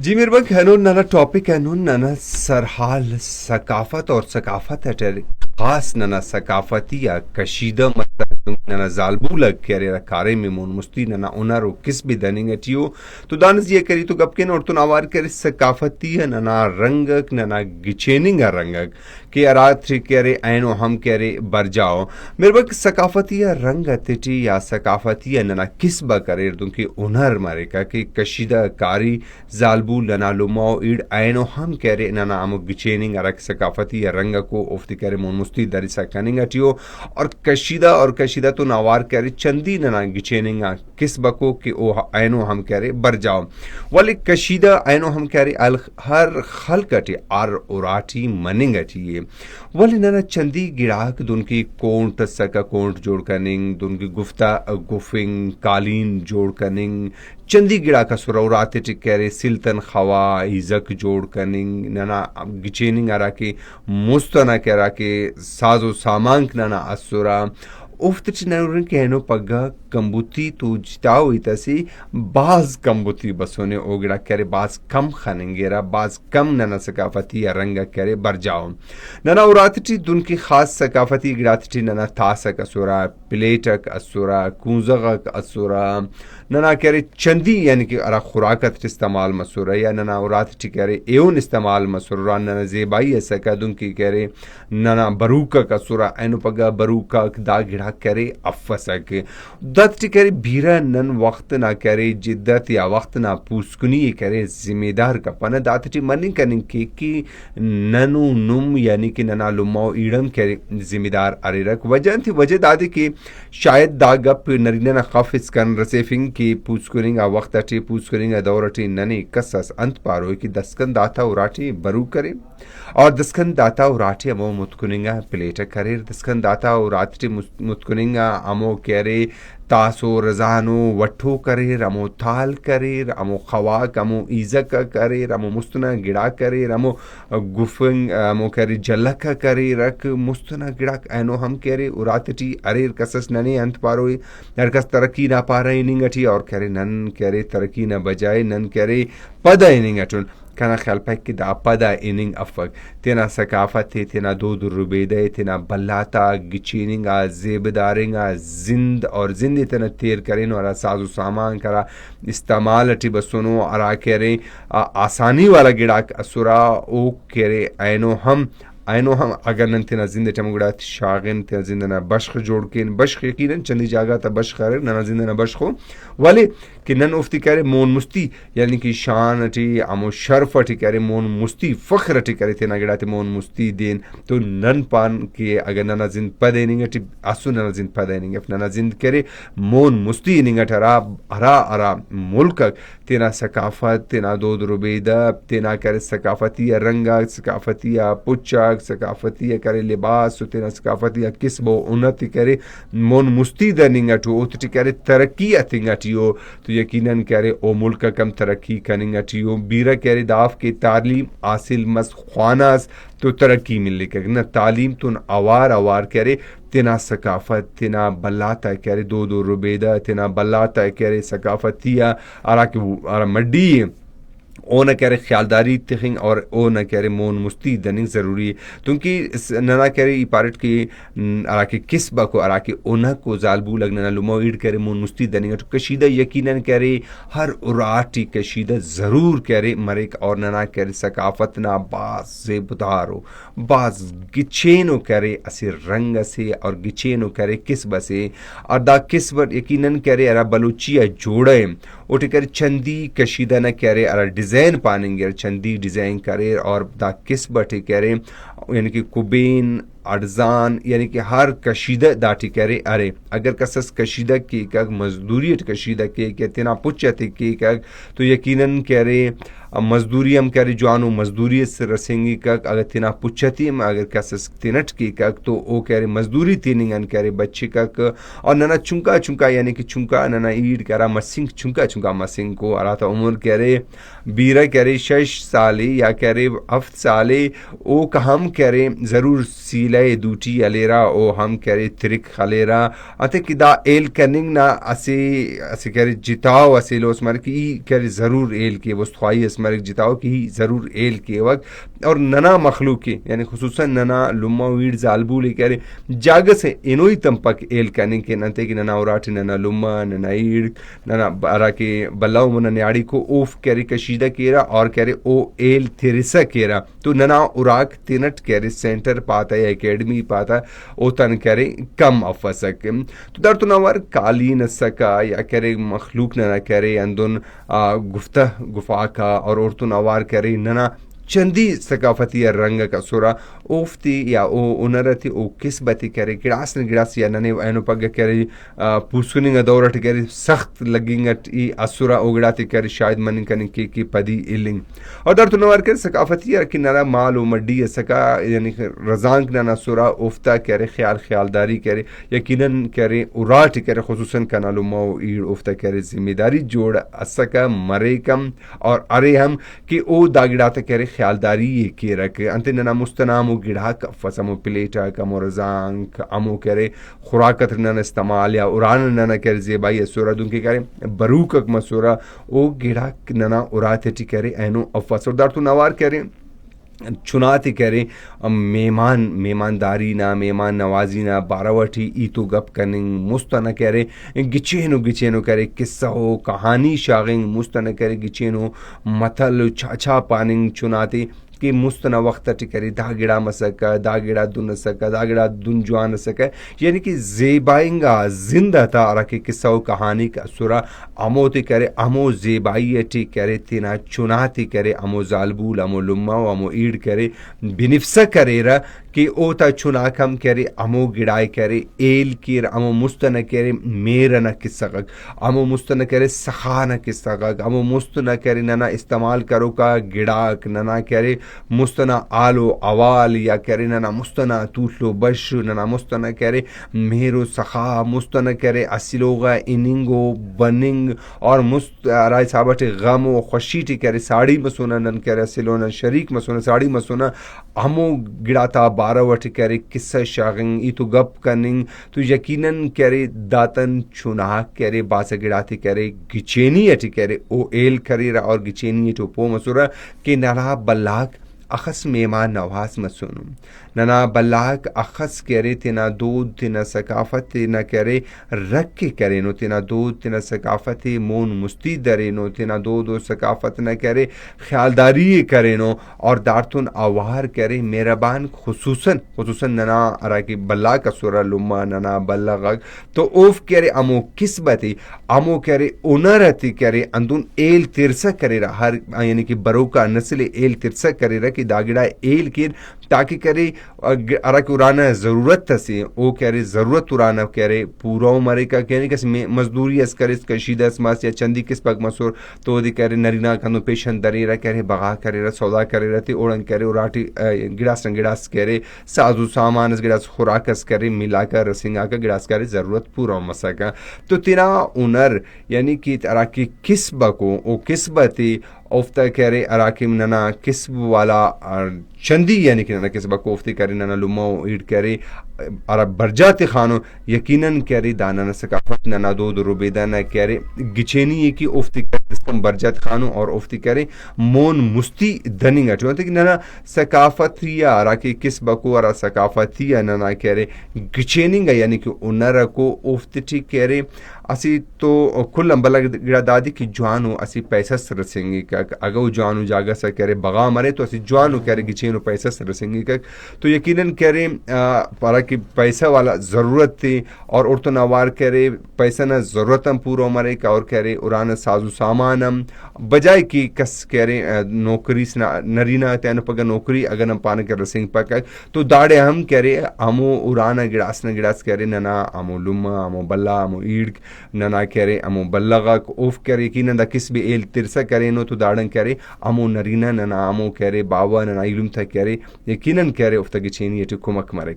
जी मेरे पास हनून नाना टॉपिक हनून नाना सरहाल सकाफत और सकाफत है खास नाना सकाफती या कशीदा मतलब नाना जालबूलक करे रकारे में मोन मुस्ती नाना उनर किस भी दनिंग अटियो तो दानस ये करी तो गपकेन और तो नावार करे सकाफती है नाना रंगक नाना गिचेनिंग रंगक के अरात करे ऐनो हम करे बर जाओ मेरे पास सकाफती या रंग अतिटी या सकाफती नाना किस बा करे दुंकी उनर मारे का कि कशीदा कारी जालबू लना लुमाओ ईड ऐनो हम करे नाना अमु गिचेनिंग अरक सकाफती या रंग को उफ्ती करे मोन मुस्ती दरिसा कनिंग अटियो और कशीदा तो नावार करे चंदी नना गिचेनिंगा किस बको कि ओ ऐनो हम करे बर जाओ वाले कशीदा ऐनो हम करे अल हर खलकटी आर उराठी मनिंग अटिए वाले नना चंदी गिराक दुनकी कोंट सका कोंट जोड़ कनिंग दुनकी गुफ्ता गुफिंग कालीन जोड़ कनिंग चंदी गिड़ा का सुरौराते टिकरे सिल्तन खवा इजक जोड़ कनिंग नना गिचेनिंग अरा के मुस्तना करा के साजो सामांक नना असुरा उफ्त नरुन के हेनो पग्गा कंबुती तो जिताओ इतसी बाज कंबुती बसोने ओगड़ा करे बाज कम खनेंगेरा बाज कम नना सकाफती या रंगा करे बर जाओ नना उरातटी दुन की खास सकाफती गिरातटी नना तासक असुरा प्लेटक असुरा कूजगक असुरा नना करे चंदी यानी कि अरा खुराकत इस्तेमाल मसूरा या नना उरातटी करे एउन इस्तेमाल मसूरा नना जेबाई ऐसा दुन की करे नना बरूका कसुरा एनु पगा बरूका दा गिड़ा करे अफसक दत्ती करे भीरा नन वक्त ना करे जिद्दत या वक्त ना पूसकुनी करे जिम्मेदार का पन दातटी मनी कनिंग की ननु नुम यानी कि नना लुमाओ ईडम करे जिम्मेदार अरे रख वजह थी वजह दादी की शायद दा गप नरीना ना खफिस कन रसेफिंग की पूसकुनिंग आ वक्त अटी पूसकुनिंग दौरटी ननी कसस अंत पारो की दस्कन दाता उराटी बरू करे और दस्कन दाता उराटी अमो मुतकुनिंगा प्लेट करे दस्कन दाता उराटी मुतकुनिंगा अमो करे तासो रजानो वठो करे रमो थाल करे रमो खवाक अमो ईजक करे रमो मुस्तना गिड़ा करे रमो गुफंग अमो करे जलक करे रख मुस्तना गिड़ा ऐनो हम करे उरातटी अरे कसस नने अंत पारो नरकस तरक्की ना पा रहे निंगटी और करे नन करे तरक्की ना बजाए नन करे पदा निंगटुन kana khalpak ki da pada ining afak tena sakafat tena दूध रुबेदे तना बल्लाता गिचीनिंगा जेबदारिंगा जिंद और जिंद तना तेर करें और साजो सामान करा इस्तेमाल अटी बसुनो अरा करे आसानी वाला गिड़ा असुरा ओ करे ऐनो हम अगर नन तना जिंद टमगुड़ा शागिन तना जिंद ना बश्ख जोड़ के बश्ख यकीनन चंदी जागा ता बश्ख करे नना जिंद ना बश्ख हो वाले कि नन उफ्ती करे मोन मुस्ती यानी कि शान अटी अमो शर्फ अटी करे मोन मुस्ती फख्र अटी करे तना गिड़ा ते मोन मुस्ती देन तो नन पान के अगर नना जिंद पदे नहीं अटी आसु नना जिंद पदे नहीं नना जिंद करे मोन मुस्ती नहीं अटरा अरा अरा मुल्क तना सकाफत तना दूध रुबेदा तना करे सकाफती रंगा सकाफती पुच्चा सकाफती करे लिबास तेना सकाफती किस्बो उन्नति करे मोन मुस्ती दनिंगटू उतटी करे तरक्की अतिंगटियो तो यकीनन करे ओ मुल्क कम तरक्की कनिंगटियो बीरा करे दाफ के तालीम हासिल मस ख्वानास तो तरक्की मिलने के न तालीम तुन आवार करे तेना सकाफत तेना बल्लाता करे दो रुबेदा तेना बल्लाता करे सकाफतिया आरा के आरा मड्डी ओ न करे ख्यालदारी तिखिंग और ओ न करे मोन मुस्ती दनिंग ज़रूरी है क्योंकि नना करे इपारट की अराके किस्बा को अराके ओना को जालबू लगना लुमो ईड करे मोन मुस्ती दनिंग तो कशीदा यकीनन करे हर उराटी कशीदा ज़रूर करे मरेक और नना करे सकाफत ना बाज ज़ेबदारो बाज गिचेनो करे असे रंग से और गिचेनो करे किस्बा से और दा किस्बा यकीनन करे अरा बलूचिया जोड़े उठ करे चंदी कशीदा न करे अरा डिज़ाइन पानेंगे चंदी डिज़ाइन करे और दा किस बटे करे यानी कि कुबेन अर्जान यानी कि हर कशीदा दाटी करे अरे अगर कसस कशीदा की कग मजदूरी कशीदा के तना पुच्छते की कग तो यकीनन करे मजदूरी हम करे जानो मजदूरी से रसेंगी कग अगर तना पुच्छती अगर कसस तिनट की कग तो ओ करे मजदूरी तीनिंगन करे बच्चे कग और नना चुंका यानी कि चुंका नना ईड करा मसिंग चुंका मसिंग को अराता उम्र करे बीरा करे 6 साले या करे 7 साले ओ हम करे ज़रूर सीले दूटी अलेरा ओ हम करे त्रिक खलेरा अते किदा एल कनिंग ना असे करे जिताओ असे लोस मर की करे ज़रूर एल के वो ख्वाई मरिक जिताओ की ज़रूर एल के वक्त और नना मखलूक यानी खुसूसन नना लुम्मा वीड जालबूल करे जाग से इनोई तंपक एल कने के नते कि नना उराट नना लुम्मा नना ईड नना बारा के बल्लाओ मुना न्याड़ी को ओफ करे कशीदा केरा और करे ओ एल थिरिसा केरा तो नना उराक तिनट करे सेंटर पाता है एकेडमी पाता ओ तन करे कम अफसक तो दर तो नवर काली नसका या करे मखलूक नना करे अंदुन गुफ्ता गुफा का और तो नवार करे नना चंदी सकाफती रंग का सुरा ओफ्ती या ओ उनरती ओ किस्बती करे गिड़ास न गिड़ास या नने एनो पग करे पुसुनिंग दौरट करे सख्त लगिंगट ई असुरा ओगड़ाती करे शायद मन कने की पदी इलिंग और दर तो नवार करे सकाफती कि नरा माल ओ मड्डी सका यानी रजांक ना सुरा ओफ्ता करे ख्यालदारी करे यकीनन करे उराट करे खुसूसन कनालु मो ईड ओफ्ता करे जिम्मेदारी जोड़ असका मरे कम और अरे हम कि ओ दागड़ाते करे ख्यालदारी ये के रख अंत नना मुस्तनामो गिढ़ाक फसमो प्लेटा कमो रजांक अमो करे खुराकत नन इस्तेमाल या उरान नना करे जेबाई सुरा दुंके करे बरूकक मसूरा ओ गिढ़ाक नना उराते टी करे एनो अफसरदार तो नवार करे चुनाती करे मेहमानदारी ना मेहमान नवाजी ना बारावटी ईतो गप कनिंग मुस्तना करे गिचेनो करे किस्सा हो कहानी शागिंग मुस्तना करे गिचेनो मतल छाछा पानिंग चुनाती कि मुस्तना वक्त टिकरी दागिड़ा मसका दागिड़ा दुन सका दागिड़ा दुन जवान सका यानी कि जेबाइंगा जिंदा था रखे किस्सा कहानी का सुरा अमोती करे अमो जेबाई टी करे तिना चुनाती करे अमो जालबूल अमो लुम्मा अमो ईड करे बिनिफ्सा करे कि ओता चुनाकम करे अमो गिड़ाई करे एल कीर अमो मुस्तना करे मेरना किस्सा अमो मुस्तना करे सखाना किस्सा अमो मुस्तना करे नना इस्तेमाल करो का गिड़ाक नना करे मुस्तना आलो अवाल या करे नना मुस्तना तूटलो बश नना मुस्तना करे मेरो सखा मुस्तना करे असिलोगा इनिंगो बनिंग और राय साबटे गम व खुशी करे साड़ी मसोना नन करे असिलोना शरीक मसोना साड़ी मसोना हमो गिड़ाता बारावट करे किस्सा शागिंग ई तो गप कनिंग तो यकीनन करे दातन चुनाह करे बास गिड़ाती करे गिचेनी अटी करे ओ एल करेरा और गिचेनी तो पो मसुरा के नरा बल्लाक अखस मेहमान नवाज मसुनु नना बल्लाक अखस करे तिना दूध तिना सकाफत तिना करे रख के करे नो तिना दूध तिना सकाफत मोन मुस्ती दरे नो तिना दो सकाफत न करे ख्यालदारी करे नो और दारतुन आवार करे मेहरबान खुसूसन नना अरा की बल्ला का सुरा लुम्मा नना बल्ला तो ओफ करे अमो किस्बती अमो करे उनरती करे अंदुन एल तिरसा करे हर यानी कि बरोका नस्ल एल तिरसा करे कि दागिड़ा एल किर ताकि करे अरा की उराना जरूरत थसी ओ करे जरूरत उराना करे पूरा उमरे का कहने कि मजदूरी अस करे कशीदा मास या चंदी किस पग मसूर तो दी करे नरीना कनो पेशन दरेरा करे बगा करे सौदा करे रहती ओड़न करे उराटी गिड़ास करे साजू सामान गिड़ास खुराकस करे मिलाकर रसिंगा का गिड़ास करे जरूरत पूरा मसका तो तेरा उनर यानी कि अरा की किस्ब को ओ किस्बती ओफ्ता करे अराकिम नना किस्ब वाला चंदी यानी कि नना किस्बा कोफ्ती करे नना लुमो ईड करे अरा बरजाते खानो यकीनन करे दाना न सकाफत नना दो रुबेदा न करे गिचेनी ये की ओफ्ती करे बरजात खानो और ओफ्ती करे मोन मुस्ती धनिंग अटो कि नना सकाफत या अरा की किस्बा को अरा सकाफत या नना करे गिचेनिंग यानी कि उनरा को ओफ्ती करे असी तो कुल अंबला गिड़ा दादी की जवानो असी पैसा सरसेंगे का अगर जवानो जागा सा करे बगा मरे तो असी जवानो करे गिचेनो पैसा सरसेंगे का तो यकीनन करे पारा की पैसा वाला जरूरत थी और तो नवार करे पैसा ना जरूरतम पूरा मरे का और करे उरान साजू सामानम बजाय की कस करे नौकरी नरीना तैन पग नौकरी अगर हम पाने कर रसेंगे पक तो दाड़े हम करे हमो उराना गिड़ास करे नना हमो लुम्मा हमो बल्ला हमो ईड नना करे अमो बल्लगा ओफ करे यकीनन दा किस भी एल तिरसा करे नो तो दाड़न करे अमो नरीना नना अमो करे बावा नना इलुम था करे यकीनन करे उफ्ता की चेनी ये कुमक मरे